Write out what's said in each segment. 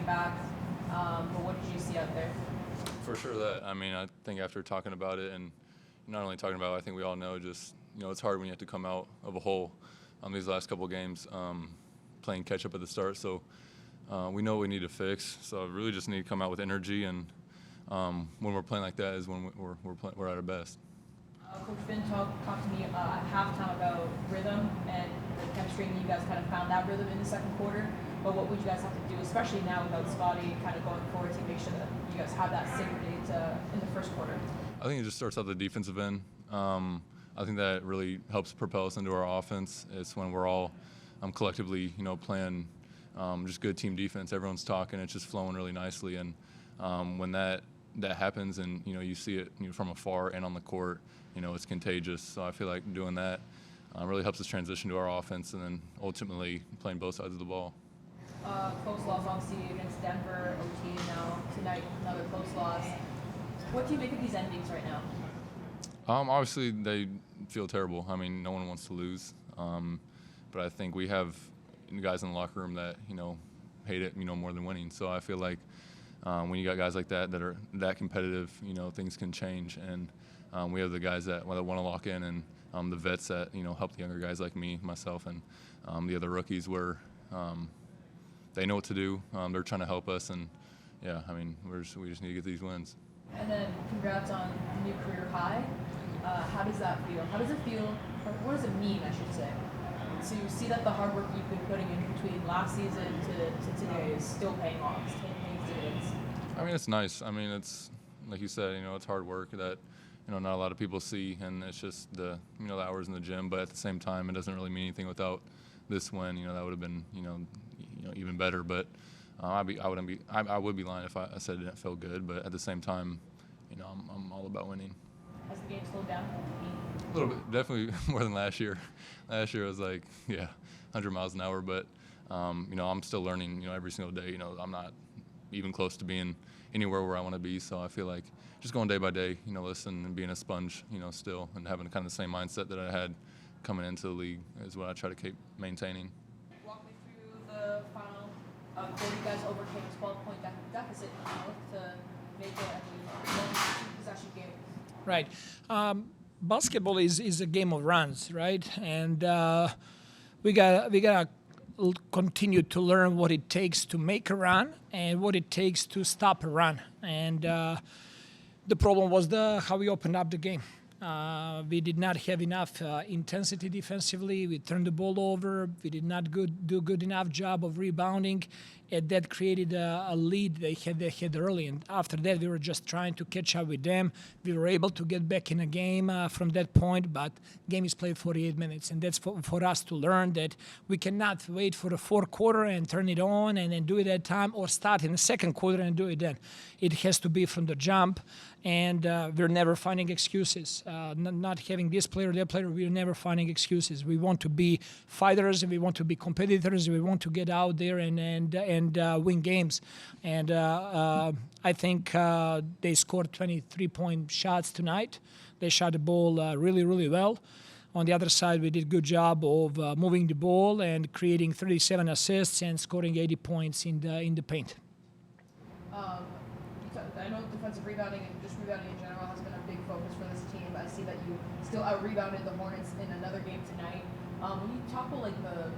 coming back. But what did you see out there? For sure that. I mean, I think after talking about it and not only talking about it, I think we all know just, it's hard when you have to come out of a hole these last couple games, playing catch up at the start. So we know what we need to fix. So really just need to come out with energy. And when we're playing like that is when we're at our best. Coach Finn talked to me at halftime about rhythm and the chemistry, and you guys kind of found that rhythm in the second quarter. But what would you guys have to do, especially now without Scotty kind of going forward, to make sure that you guys have that synchrony in the first quarter? I think it just starts out the defensive end. I think that really helps propel us into our offense. It's when we're all collectively, playing just good team defense. Everyone's talking. It's just flowing really nicely. And when that happens, and you see it from afar and on the court, it's contagious. So I feel like doing that really helps us transition to our offense, and then ultimately playing both sides of the ball. Close loss obviously against Denver, OT, now tonight another close loss. What do you make of these endings right now? Obviously they feel terrible. I mean, no one wants to lose, but I think we have guys in the locker room that hate it more than winning. So I feel like when you got guys like that are that competitive, things can change, and we have the guys that want to lock in, and the vets that help the younger guys like me, myself, and the other rookies where they know what to do. They're trying to help us, and yeah, I mean we just need to get these wins. And then congrats on the new career high. How does that feel? How does it feel? What does it mean, I should say, to see that the hard work you've been putting in between last season to today is still paying off, paying dividends? I mean, it's nice. I mean, it's like you said, it's hard work that not a lot of people see, and it's just the the hours in the gym. But at the same time, it doesn't really mean anything without this win. That would have been even better. But I would be lying if I said it didn't feel good. But at the same time, I'm all about winning. Has the game slowed down? A little bit, definitely more than last year. Last year was 100 miles an hour. But I'm still learning. Every single day. I'm not even close to being anywhere where I want to be. So I feel like just going day by day. Listening and being a sponge. Still, and having kind of the same mindset that I had coming into the league is what I try to keep maintaining. Walk me through the final quarter. You guys overcame a 12-point deficit to make it a possession game. Right. Basketball is a game of runs, right? And we gotta continue to learn what it takes to make a run and what it takes to stop a run. And the problem was how we opened up the game. We did not have enough intensity defensively. We turned the ball over. We did not do good enough job of rebounding, and that created a lead they had early. And after that, we were just trying to catch up with them. We were able to get back in a game from that point, but game is played 48 minutes, and that's for us to learn that we cannot wait for the fourth quarter and turn it on and then do it at time, or start in the second quarter and do it then. It has to be from the jump. And we're never finding excuses. Not having this player, that player, we're never finding excuses. We want to be fighters, and we want to be competitors. We want to get out there and win games. And I think they scored 23-point shots tonight. They shot the ball really, really well. On the other side, we did a good job of moving the ball and creating 37 assists and scoring 80 points in the paint. I know defensive rebounding and just rebounding in general has been a big focus for this team. I see that you still out-rebounded the Hornets in another game tonight. When you talk about the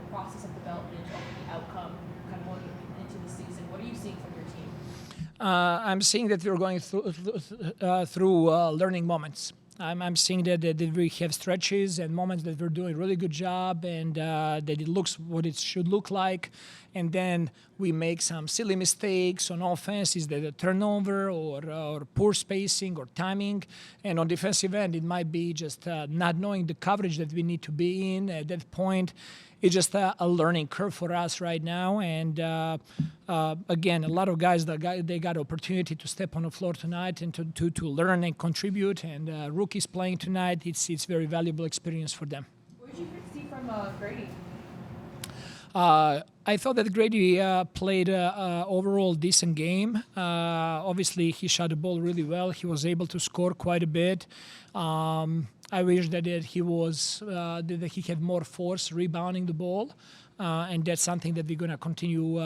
process of development of the outcome kind of going into the season, what are you seeing from your team? I'm seeing that we're going through learning moments. I'm seeing that we have stretches and moments that we're doing a really good job, and that it looks what it should look like. And then we make some silly mistakes on offense, is that a turnover or poor spacing or timing. And on defensive end, it might be just not knowing the coverage that we need to be in at that point. It's just a learning curve for us right now. And again, a lot of guys, they got opportunity to step on the floor tonight and to learn and contribute. And rookies playing tonight, it's very valuable experience for them. What did you see from Gradey? I thought that Gradey played overall decent game. Obviously, he shot the ball really well. He was able to score quite a bit. I wish that he had more force rebounding the ball. And that's something that we're going to continue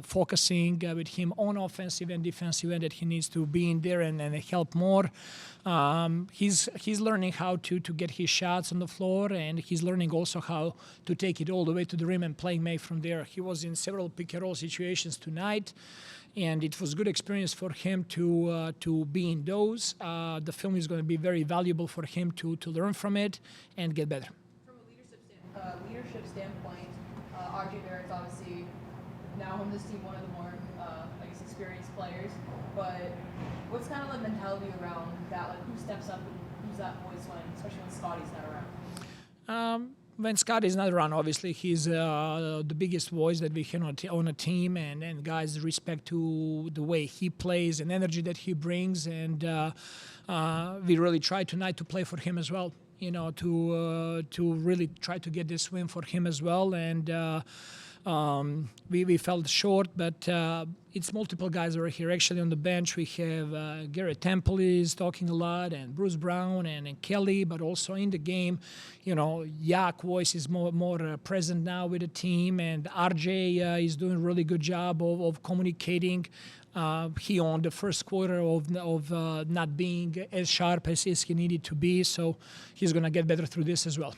focusing with him on offensive and defensive end, that he needs to be in there and help more. He's learning how to get his shots on the floor, and he's learning also how to take it all the way to the rim and playing make from there. He was in several pick-and-roll situations tonight, and it was a good experience for him to be in those. The film is going to be very valuable for him to learn from it and get better. From a leadership standpoint, RJ Barrett's obviously now on this team one of the more, experienced players. But what's kind of the mentality around that? Like, who steps up and who's that voice especially when Scotty's not around? When Scott is not around, obviously he's the biggest voice that we can on a team, and guys respect to the way he plays and energy that he brings, and we really try tonight to play for him as well. To really try to get this win for him as well, and we fell short, but it's multiple guys that are here. Actually, on the bench, we have Garrett Temple is talking a lot, and Bruce Brown and Kelly, but also in the game, Yak voice is more present now with the team, and RJ is doing a really good job of communicating. He on the first quarter of not being as sharp as he needed to be, so he's going to get better through this as well.